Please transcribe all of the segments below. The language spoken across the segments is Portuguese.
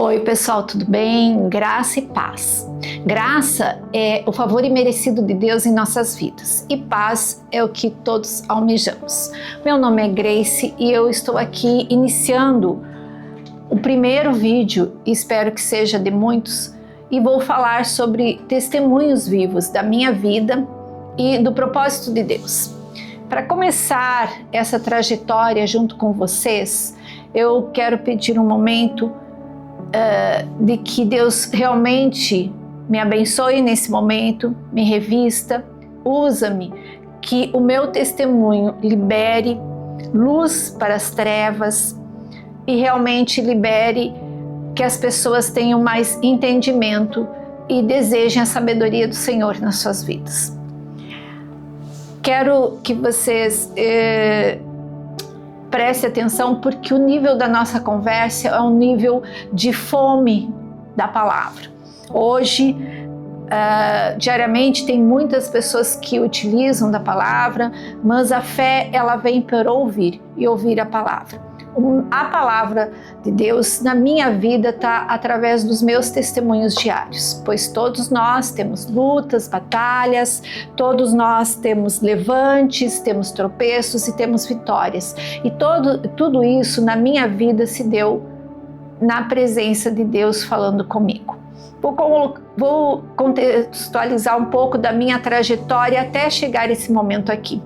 Oi pessoal, tudo bem? Graça e paz. Graça é o favor imerecido de Deus em nossas vidas e paz é o que todos almejamos. Meu nome é Grace e eu estou aqui iniciando o primeiro vídeo, espero que seja de muitos, e vou falar sobre testemunhos vivos da minha vida e do propósito de Deus. Para começar essa trajetória junto com vocês, eu quero pedir um momento de que Deus realmente me abençoe nesse momento, me revista, usa-me, que o meu testemunho libere luz para as trevas e realmente libere que as pessoas tenham mais entendimento e desejem a sabedoria do Senhor nas suas vidas. Quero que vocês preste atenção, porque o nível da nossa conversa é um nível de fome da palavra. Hoje, diariamente, tem muitas pessoas que utilizam da palavra, mas a fé ela vem por ouvir e ouvir a palavra. A palavra de Deus na minha vida está através dos meus testemunhos diários, pois todos nós temos lutas, batalhas, todos nós temos levantes, temos tropeços e temos vitórias. E tudo isso na minha vida se deu na presença de Deus falando comigo. Vou contextualizar um pouco da minha trajetória até chegar esse momento aqui.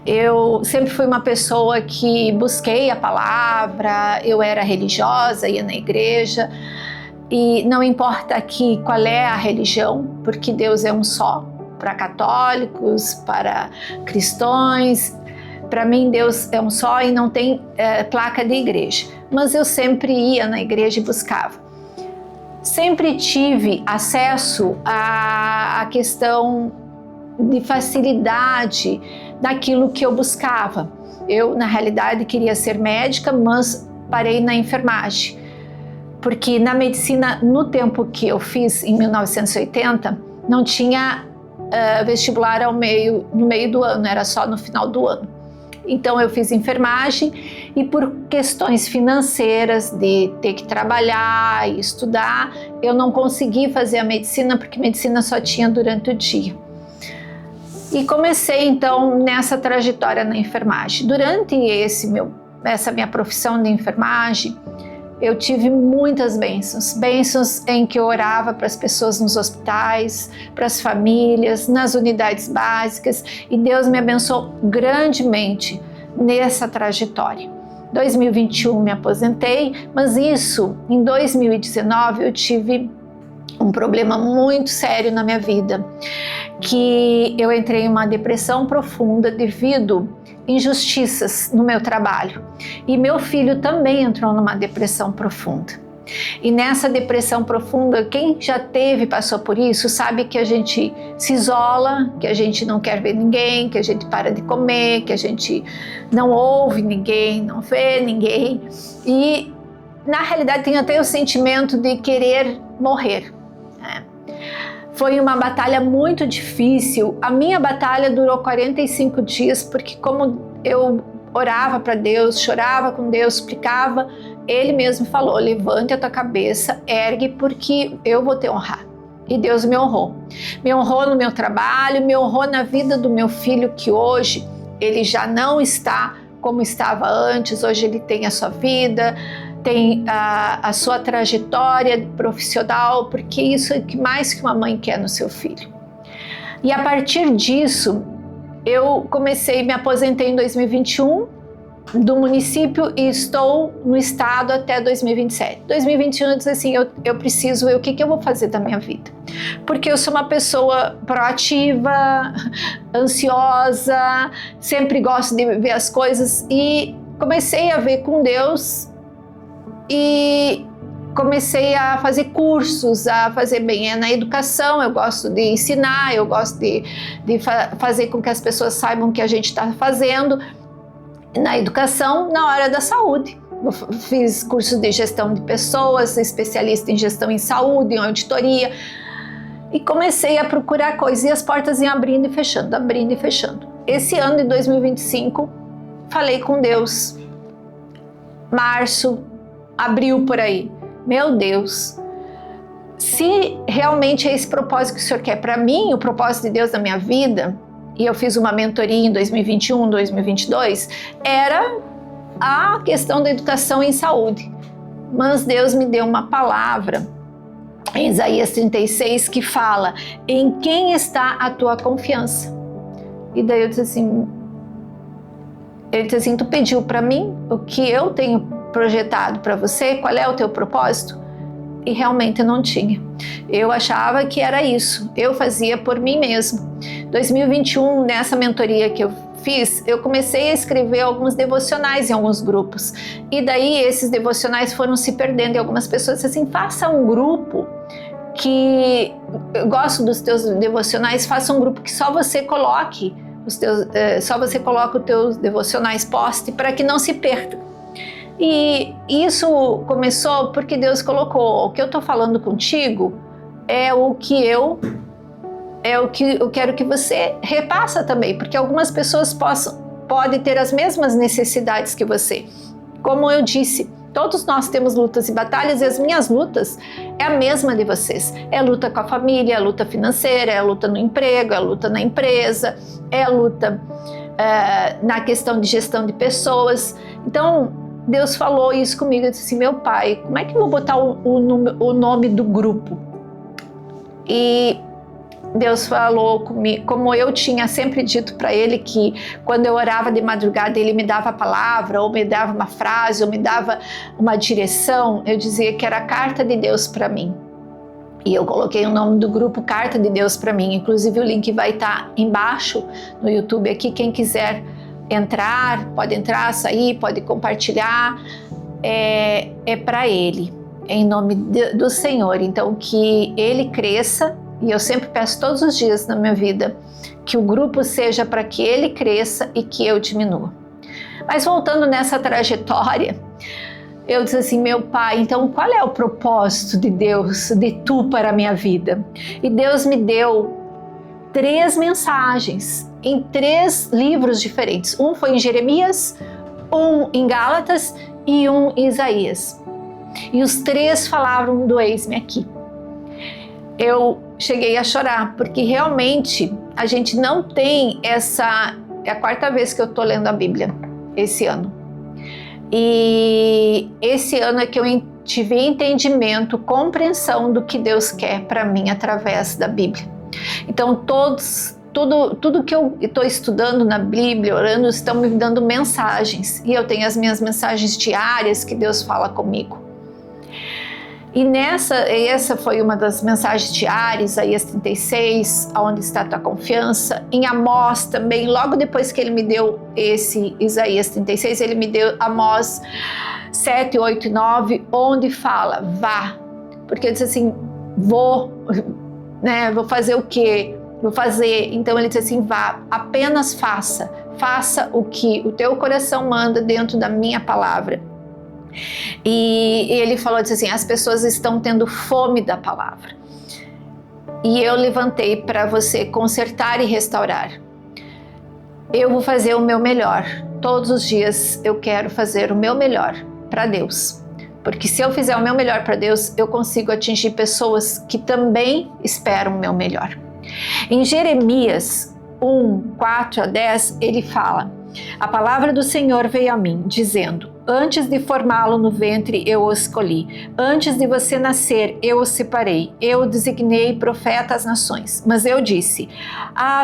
Eu sempre fui uma pessoa que busquei a palavra, eu era religiosa, ia na igreja, e não importa aqui qual é a religião, porque Deus é um só, para católicos, para cristãos, para mim Deus é um só e não tem placa de igreja, mas eu sempre ia na igreja e buscava. Sempre tive acesso à questão de facilidade daquilo que eu buscava. Eu, na realidade, queria ser médica, mas parei na enfermagem, porque na medicina, no tempo que eu fiz, em 1980, não tinha vestibular no meio do ano, era só no final do ano. Então eu fiz enfermagem e por questões financeiras de ter que trabalhar e estudar, eu não consegui fazer a medicina, porque medicina só tinha durante o dia. E comecei então nessa trajetória na enfermagem. Durante essa minha profissão de enfermagem, eu tive muitas bênçãos em que eu orava para as pessoas nos hospitais, para as famílias, nas unidades básicas, e Deus me abençoou grandemente nessa trajetória. Em 2021 me aposentei, mas isso, em 2019 eu tive um problema muito sério na minha vida, que eu entrei em uma depressão profunda devido a injustiças no meu trabalho. E meu filho também entrou numa depressão profunda. E nessa depressão profunda, quem já passou por isso, sabe que a gente se isola, que a gente não quer ver ninguém, que a gente para de comer, que a gente não ouve ninguém, não vê ninguém. E na realidade tem até o sentimento de querer morrer. Foi uma batalha muito difícil. A minha batalha durou 45 dias, porque como eu orava para Deus, chorava com Deus, suplicava, Ele mesmo falou: levante a tua cabeça, ergue, porque eu vou te honrar. E Deus me honrou. Me honrou no meu trabalho, me honrou na vida do meu filho, que hoje ele já não está como estava antes. Hoje ele tem a sua vida, tem a sua trajetória profissional, porque isso é o que mais que uma mãe quer no seu filho. E a partir disso, eu me aposentei em 2021 do município e estou no estado até 2027. 2021 eu disse assim, eu preciso ver o que eu vou fazer da minha vida. Porque eu sou uma pessoa proativa, ansiosa, sempre gosto de ver as coisas, e comecei a ver com Deus e comecei a fazer cursos, a fazer bem na educação. Eu gosto de ensinar, eu gosto de fazer com que as pessoas saibam o que a gente está fazendo na educação, na área da saúde. Eu fiz curso de gestão de pessoas, especialista em gestão em saúde, em auditoria, e comecei a procurar coisas, e as portas iam abrindo e fechando, abrindo e fechando. Esse ano de 2025, falei com Deus, março, abril por aí, meu Deus, se realmente é esse propósito que o Senhor quer para mim, o propósito de Deus na minha vida, e eu fiz uma mentoria em 2021, 2022, era a questão da educação em saúde. Mas Deus me deu uma palavra em Isaías 36 que fala: em quem está a tua confiança? E daí eu disse assim, ele disse assim, tu pediu para mim o que eu tenho projetado para você, qual é o teu propósito? E realmente não tinha. Eu achava que era isso, eu fazia por mim mesmo. 2021, nessa mentoria que eu fiz, eu comecei a escrever alguns devocionais em alguns grupos. E daí esses devocionais foram se perdendo e algumas pessoas disseram assim, faça um grupo que, eu gosto dos teus devocionais, faça um grupo que só você coloque os teus devocionais, poste, para que não se perca. E isso começou porque Deus colocou, o que eu estou falando contigo é o que eu quero que você repassa também, porque algumas pessoas podem ter as mesmas necessidades que você. Como eu disse, todos nós temos lutas e batalhas, e as minhas lutas é a mesma de vocês. É a luta com a família, é a luta financeira, é a luta no emprego, é a luta na empresa, é a luta na questão de gestão de pessoas. Então, Deus falou isso comigo, eu disse assim, meu pai, como é que eu vou botar o nome do grupo? E Deus falou comigo, como eu tinha sempre dito para ele que quando eu orava de madrugada ele me dava a palavra, ou me dava uma frase, ou me dava uma direção, eu dizia que era a carta de Deus para mim. E eu coloquei o nome do grupo Carta de Deus para mim, inclusive o link vai estar embaixo no YouTube aqui, quem quiser entrar, pode entrar, sair, pode compartilhar, é para ele, em nome do Senhor. Então que ele cresça, e eu sempre peço todos os dias na minha vida que o grupo seja para que ele cresça e que eu diminua. Mas voltando nessa trajetória, eu disse assim, meu pai, então qual é o propósito de Deus, de tu para a minha vida? E Deus me deu 3 mensagens em 3 livros diferentes. Um foi em Jeremias, um em Gálatas e um em Isaías. E os 3 falavam do eis-me aqui. Eu cheguei a chorar, porque realmente a gente não tem essa... É a 4ª vez que eu estou lendo a Bíblia esse ano. E esse ano é que eu tive entendimento, compreensão do que Deus quer para mim através da Bíblia. Então tudo que eu estou estudando na Bíblia, orando, estão me dando mensagens. E eu tenho as minhas mensagens diárias que Deus fala comigo. E essa foi uma das mensagens diárias, Isaías 36, onde está a tua confiança. Em Amós também, logo depois que ele me deu esse Isaías 36, ele me deu Amós 7, 8 e 9, onde fala, vá. Porque eu disse assim, vou fazer o quê? Vou fazer. Então ele disse assim, vá, apenas faça o que o teu coração manda dentro da minha palavra. E ele falou, disse assim, as pessoas estão tendo fome da palavra. E eu levantei para você consertar e restaurar. Eu vou fazer o meu melhor. Todos os dias eu quero fazer o meu melhor para Deus. Porque se eu fizer o meu melhor para Deus, eu consigo atingir pessoas que também esperam o meu melhor. Em Jeremias 1, 4 a 10, ele fala, a palavra do Senhor veio a mim, dizendo, antes de formá-lo no ventre eu o escolhi, antes de você nascer eu o separei, eu o designei profeta às nações. Mas eu disse,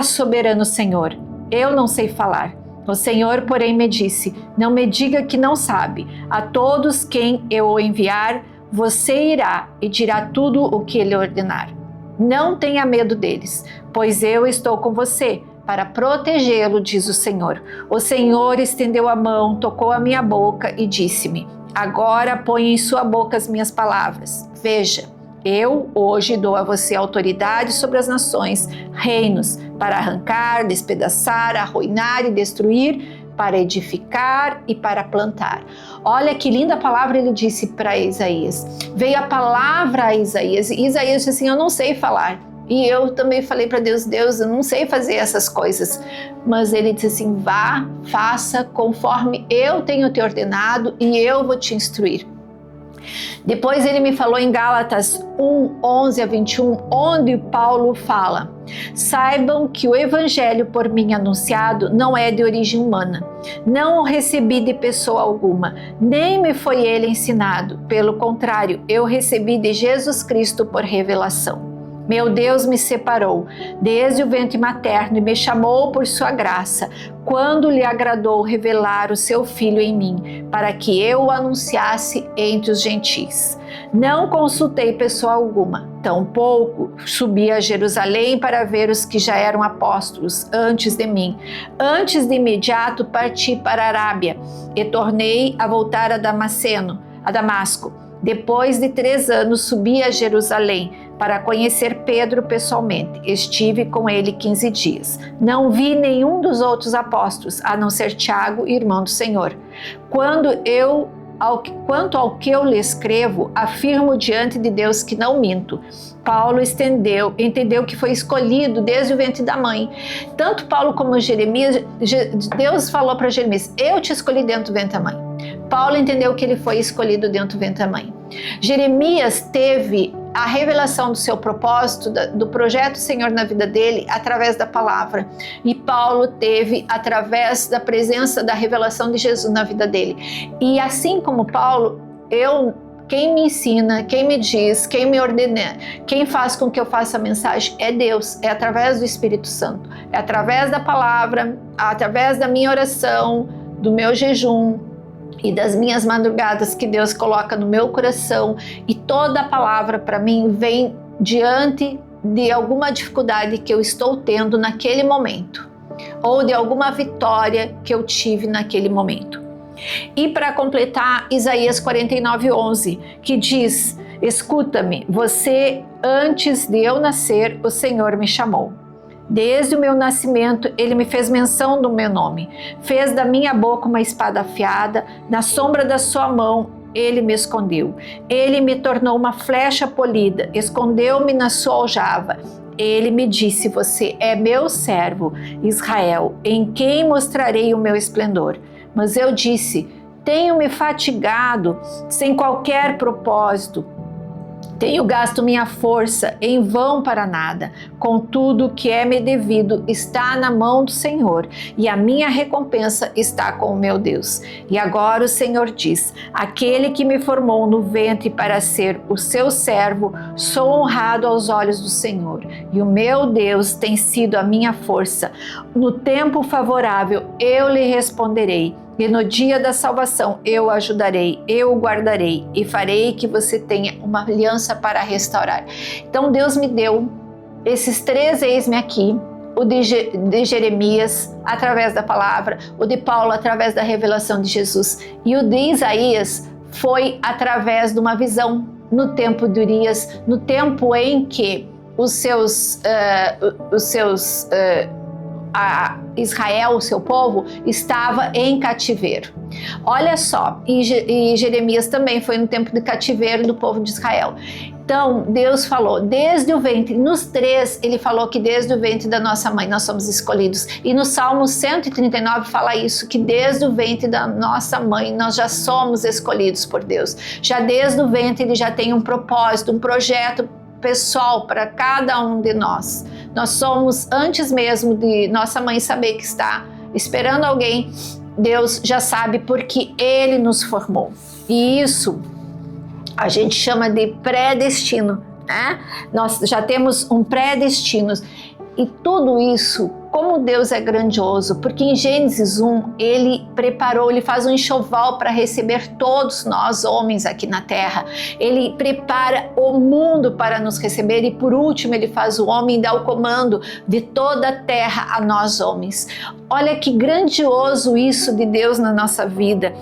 soberano Senhor, eu não sei falar. O Senhor, porém, me disse, não me diga que não sabe, a todos quem eu o enviar, você irá e dirá tudo o que ele ordenar. Não tenha medo deles, pois eu estou com você, para protegê-lo, diz o Senhor. O Senhor estendeu a mão, tocou a minha boca e disse-me, agora põe em sua boca as minhas palavras. Veja, eu hoje dou a você autoridade sobre as nações, reinos, para arrancar, despedaçar, arruinar e destruir, para edificar e para plantar. Olha que linda palavra ele disse para Isaías. Veio a palavra a Isaías, e Isaías disse assim, eu não sei falar. E eu também falei para Deus, eu não sei fazer essas coisas. Mas ele disse assim, vá, faça conforme eu tenho te ordenado e eu vou te instruir. Depois ele me falou em Gálatas 1:11-21, onde Paulo fala: saibam que o evangelho por mim anunciado não é de origem humana. Não o recebi de pessoa alguma, nem me foi ele ensinado. Pelo contrário, eu recebi de Jesus Cristo por revelação. Meu Deus me separou desde o ventre materno e me chamou por sua graça, quando lhe agradou revelar o seu Filho em mim, para que eu o anunciasse entre os gentis. Não consultei pessoa alguma, tampouco subi a Jerusalém para ver os que já eram apóstolos antes de mim. Antes de imediato parti para a Arábia e tornei a voltar a Damasco. Depois de 3 anos subi a Jerusalém para conhecer Pedro pessoalmente. Estive com ele 15 dias. Não vi nenhum dos outros apóstolos, a não ser Tiago, irmão do Senhor. Quanto ao que eu lhe escrevo, afirmo diante de Deus que não minto. Paulo entendeu que foi escolhido desde o ventre da mãe. Tanto Paulo como Jeremias, Deus falou para Jeremias: eu te escolhi dentro do ventre da mãe. Paulo entendeu que ele foi escolhido dentro do ventre da mãe. Jeremias teve a revelação do seu propósito, do projeto do Senhor na vida dele, através da palavra. E Paulo teve através da presença da revelação de Jesus na vida dele. E assim como Paulo, quem me ensina, quem me diz, quem me ordena, quem faz com que eu faça a mensagem é Deus, é através do Espírito Santo, é através da palavra, através da minha oração, do meu jejum e das minhas madrugadas que Deus coloca no meu coração, e toda a palavra para mim vem diante de alguma dificuldade que eu estou tendo naquele momento, ou de alguma vitória que eu tive naquele momento. E para completar, Isaías 49:11, que diz: escuta-me, você, antes de eu nascer, o Senhor me chamou. Desde o meu nascimento, ele me fez menção do meu nome. Fez da minha boca uma espada afiada, na sombra da sua mão ele me escondeu. Ele me tornou uma flecha polida, escondeu-me na sua aljava. Ele me disse: você é meu servo, Israel, em quem mostrarei o meu esplendor. Mas eu disse: tenho me fatigado sem qualquer propósito. Tenho gasto minha força em vão para nada. Contudo, o que é me devido está na mão do Senhor, e a minha recompensa está com o meu Deus. E agora o Senhor diz: aquele que me formou no ventre para ser o seu servo, sou honrado aos olhos do Senhor. E o meu Deus tem sido a minha força. No tempo favorável eu lhe responderei. E no dia da salvação eu o ajudarei, eu o guardarei e farei que você tenha uma aliança para restaurar. Então Deus me deu esses 3 eis-me aqui, o de Jeremias através da palavra, o de Paulo através da revelação de Jesus, e o de Isaías foi através de uma visão no tempo de Urias, no tempo em que Israel, o seu povo, estava em cativeiro. Olha só, e Jeremias também foi no tempo de cativeiro do povo de Israel. Então Deus falou desde o ventre, nos 3 ele falou que desde o ventre da nossa mãe nós somos escolhidos, e no Salmo 139 fala isso, que desde o ventre da nossa mãe nós já somos escolhidos por Deus. Já desde o ventre ele já tem um propósito, um projeto pessoal para cada um de nós. Nós somos, antes mesmo de nossa mãe saber que está esperando alguém, Deus já sabe, porque Ele nos formou. E isso a gente chama de predestino, né? Nós já temos um predestino. E tudo isso, como Deus é grandioso, porque em Gênesis 1, ele preparou, ele faz um enxoval para receber todos nós homens aqui na terra. Ele prepara o mundo para nos receber, e por último ele faz o homem e dá o comando de toda a terra a nós homens. Olha que grandioso isso de Deus na nossa vida.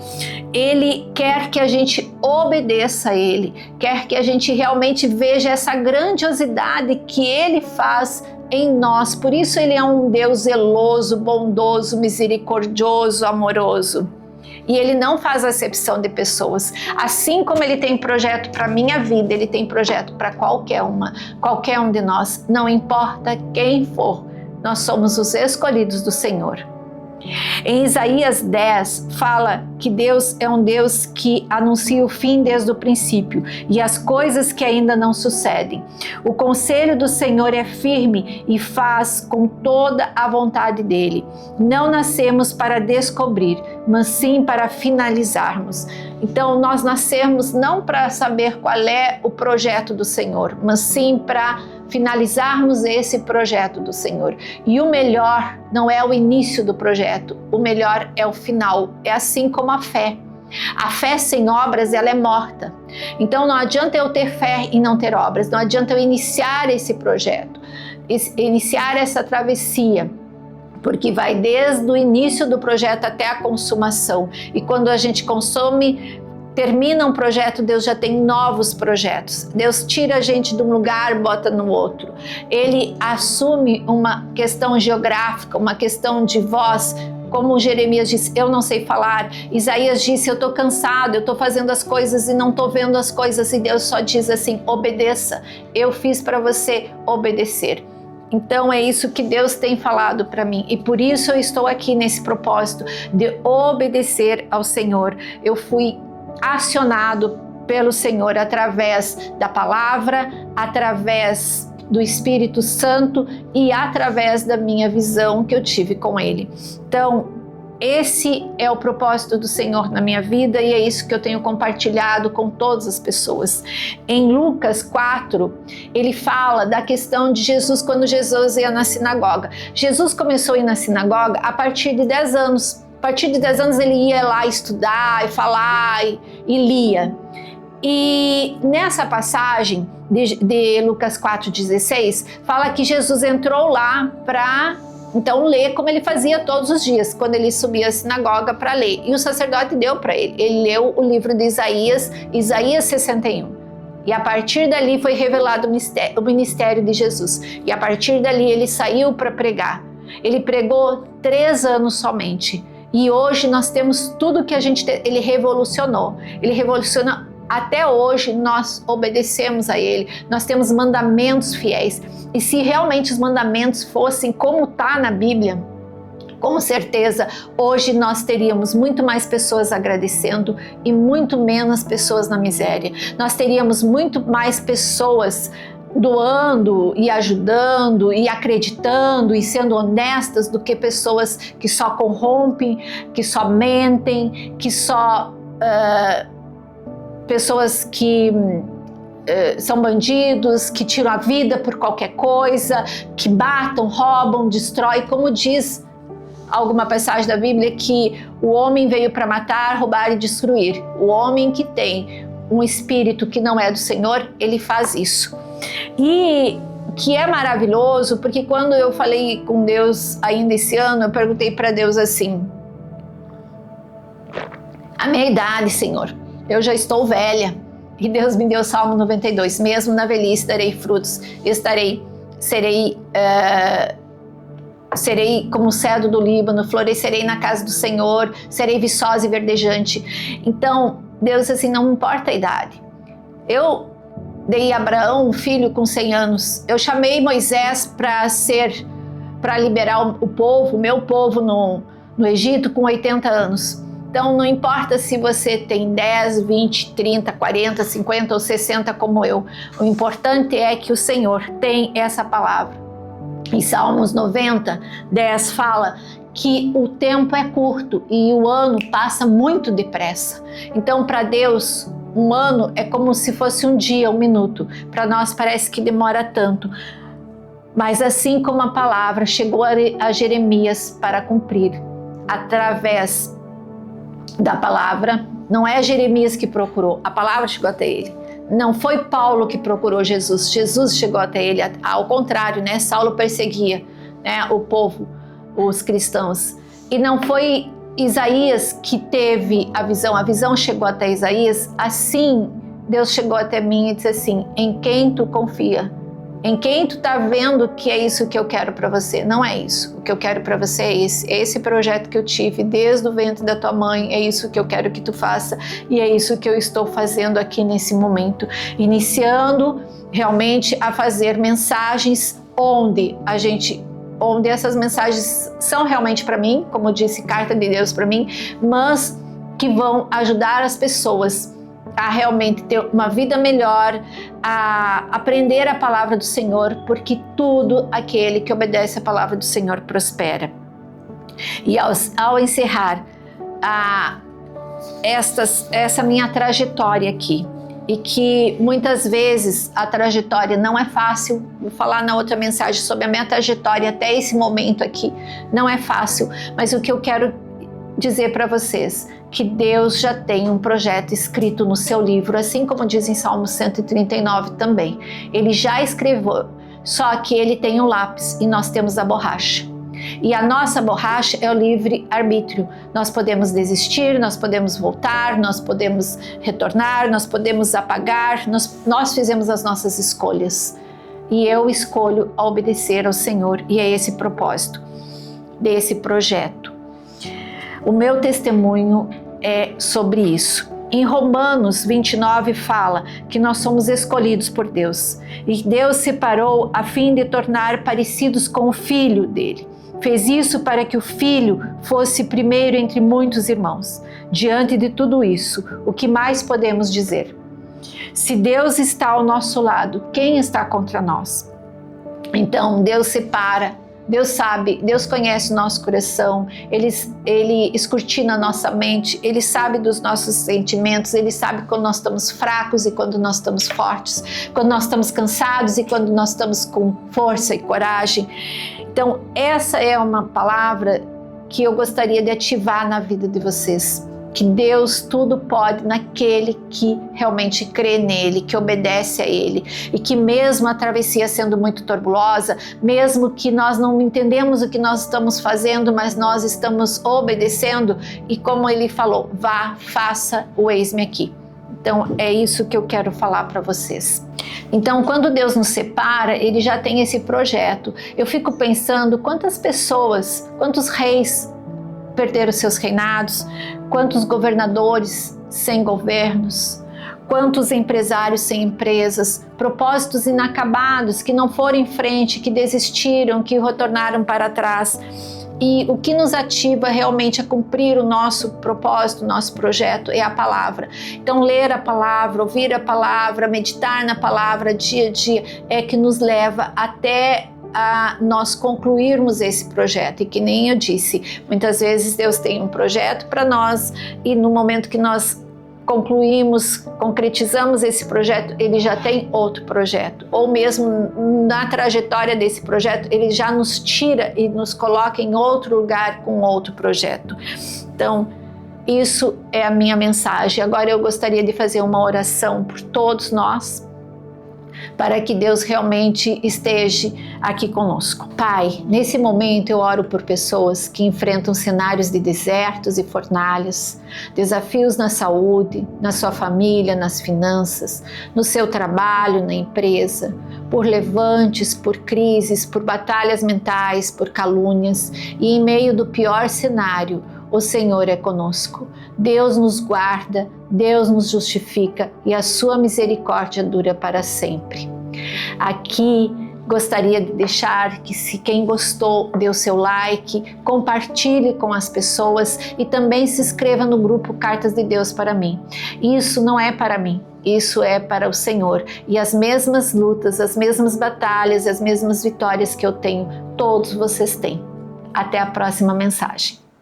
Ele quer que a gente obedeça a Ele, quer que a gente realmente veja essa grandiosidade que Ele faz em nós. Por isso Ele é um Deus zeloso, bondoso, misericordioso, amoroso. E Ele não faz acepção de pessoas. Assim como Ele tem projeto para a minha vida, Ele tem projeto para qualquer um de nós. Não importa quem for, nós somos os escolhidos do Senhor. Em Isaías 10, fala que Deus é um Deus que anuncia o fim desde o princípio e as coisas que ainda não sucedem. O conselho do Senhor é firme e faz com toda a vontade dele. Não nascemos para descobrir, mas sim para finalizarmos. Então, nós nascemos não para saber qual é o projeto do Senhor, mas sim para finalizarmos esse projeto do Senhor. E o melhor não é o início do projeto, o melhor é o final. É assim como a fé. A fé sem obras, ela é morta. Então não adianta eu ter fé e não ter obras, não adianta eu iniciar esse projeto, iniciar essa travessia, porque vai desde o início do projeto até a consumação. E quando a gente consome, termina um projeto, Deus já tem novos projetos. Deus tira a gente de um lugar, bota no outro. Ele assume uma questão geográfica, uma questão de voz, como Jeremias disse, eu não sei falar. Isaías disse, eu estou cansado, eu estou fazendo as coisas e não estou vendo as coisas. E Deus só diz assim, obedeça. Eu fiz para você obedecer. Então é isso que Deus tem falado para mim e por isso eu estou aqui nesse propósito de obedecer ao Senhor. Eu fui acionado pelo Senhor através da palavra, através do Espírito Santo e através da minha visão que eu tive com Ele. Então, esse é o propósito do Senhor na minha vida e é isso que eu tenho compartilhado com todas as pessoas. Em Lucas 4, ele fala da questão de Jesus quando Jesus ia na sinagoga. Jesus começou a ir na sinagoga a partir de 10 anos. A partir de 10 anos ele ia lá estudar e falar e lia. E nessa passagem de Lucas 4,16, fala que Jesus entrou lá para então ler como ele fazia todos os dias, quando ele subia à sinagoga para ler. E o sacerdote deu para ele. Ele leu o livro de Isaías, Isaías 61. E a partir dali foi revelado o ministério de Jesus. E a partir dali ele saiu para pregar. Ele pregou 3 anos somente. E hoje nós temos tudo que a gente tem. Ele revolucionou. Ele revoluciona. Até hoje nós obedecemos a Ele, nós temos mandamentos fiéis. E se realmente os mandamentos fossem como está na Bíblia, com certeza hoje nós teríamos muito mais pessoas agradecendo e muito menos pessoas na miséria. Nós teríamos muito mais pessoas doando e ajudando e acreditando e sendo honestas do que pessoas que só corrompem, que só mentem, que só... pessoas que são bandidos, que tiram a vida por qualquer coisa, que matam, roubam, destroem, como diz alguma passagem da Bíblia, que o homem veio para matar, roubar e destruir. O homem que tem um espírito que não é do Senhor, ele faz isso. E que é maravilhoso, porque quando eu falei com Deus ainda esse ano, eu perguntei para Deus assim, a minha idade, Senhor, eu já estou velha, e Deus me deu o Salmo 92, mesmo na velhice darei frutos, serei como o cedro do Líbano, florescerei na casa do Senhor, serei viçosa e verdejante. Então, Deus assim, não importa a idade. Eu dei a Abraão um filho com 100 anos, eu chamei Moisés para liberar o povo, meu povo no Egito com 80 anos. Então não importa se você tem 10, 20, 30, 40, 50 ou 60 como eu. O importante é que o Senhor tem essa palavra. Em Salmos 90, 10 fala que o tempo é curto e o ano passa muito depressa. Então para Deus, um ano é como se fosse um dia, um minuto. Para nós parece que demora tanto. Mas assim como a palavra chegou a Jeremias para cumprir, através da palavra, não é Jeremias que procurou, a palavra chegou até ele. Não foi Paulo que procurou Jesus, Jesus chegou até ele, ao contrário, né? Saulo perseguia, né, o povo, os cristãos. E não foi Isaías que teve a visão chegou até Isaías. Assim, Deus chegou até mim e disse assim, em quem tu confia? Em quem tu tá vendo que é isso que eu quero para você? Não é isso. O que eu quero para você é esse projeto que eu tive desde o ventre da tua mãe, é isso que eu quero que tu faça e é isso que eu estou fazendo aqui nesse momento, iniciando realmente a fazer mensagens onde a gente onde essas mensagens são realmente para mim, como eu disse, carta de Deus para mim, mas que vão ajudar as pessoas a realmente ter uma vida melhor, a aprender a palavra do Senhor, porque tudo aquele que obedece a palavra do Senhor prospera. E ao encerrar essa minha trajetória aqui, e que muitas vezes a trajetória não é fácil, vou falar na outra mensagem sobre a minha trajetória até esse momento aqui, não é fácil, mas o que eu quero dizer para vocês, que Deus já tem um projeto escrito no seu livro, assim como diz em Salmo 139 também. Ele já escreveu, só que ele tem o lápis e nós temos a borracha. E a nossa borracha é o livre-arbítrio. Nós podemos desistir, nós podemos voltar, nós podemos retornar, nós podemos apagar, nós fizemos as nossas escolhas. E eu escolho obedecer ao Senhor, e é esse propósito desse projeto. O meu testemunho é sobre isso. Em Romanos 29 fala que nós somos escolhidos por Deus. E Deus separou a fim de tornar parecidos com o Filho dele. Fez isso para que o Filho fosse primeiro entre muitos irmãos. Diante de tudo isso, o que mais podemos dizer? Se Deus está ao nosso lado, quem está contra nós? Então Deus separa. Deus sabe, Deus conhece o nosso coração, Ele escrutina a nossa mente, Ele sabe dos nossos sentimentos, Ele sabe quando nós estamos fracos e quando nós estamos fortes, quando nós estamos cansados e quando nós estamos com força e coragem. Então, essa é uma palavra que eu gostaria de ativar na vida de vocês. Que Deus tudo pode naquele que realmente crê nele, que obedece a ele, e que mesmo a travessia sendo muito turbulosa, mesmo que nós não entendemos o que nós estamos fazendo, mas nós estamos obedecendo, e como ele falou, vá, faça o eis-me aqui. Então é isso que eu quero falar para vocês. Então, quando Deus nos separa, Ele já tem esse projeto. Eu fico pensando quantas pessoas, quantos reis perderam seus reinados, quantos governadores sem governos, quantos empresários sem empresas, propósitos inacabados que não foram em frente, que desistiram, que retornaram para trás. E o que nos ativa realmente a cumprir o nosso propósito, o nosso projeto é a palavra. Então, ler a palavra, ouvir a palavra, meditar na palavra dia a dia é que nos leva até a nós concluirmos esse projeto. E que nem eu disse, muitas vezes Deus tem um projeto para nós e no momento que nós concluímos, concretizamos esse projeto, Ele já tem outro projeto. Ou mesmo na trajetória desse projeto, Ele já nos tira e nos coloca em outro lugar com outro projeto. Então, isso é a minha mensagem. Agora eu gostaria de fazer uma oração por todos nós, para que Deus realmente esteja aqui conosco. Pai, nesse momento eu oro por pessoas que enfrentam cenários de desertos e fornalhas, desafios na saúde, na sua família, nas finanças, no seu trabalho, na empresa, por levantes, por crises, por batalhas mentais, por calúnias, e em meio do pior cenário, o Senhor é conosco. Deus nos guarda, Deus nos justifica e a sua misericórdia dura para sempre. Aqui gostaria de deixar que, se quem gostou, dê o seu like, compartilhe com as pessoas e também se inscreva no grupo Cartas de Deus para mim. Isso não é para mim, isso é para o Senhor. E as mesmas lutas, as mesmas batalhas, as mesmas vitórias que eu tenho, todos vocês têm. Até a próxima mensagem.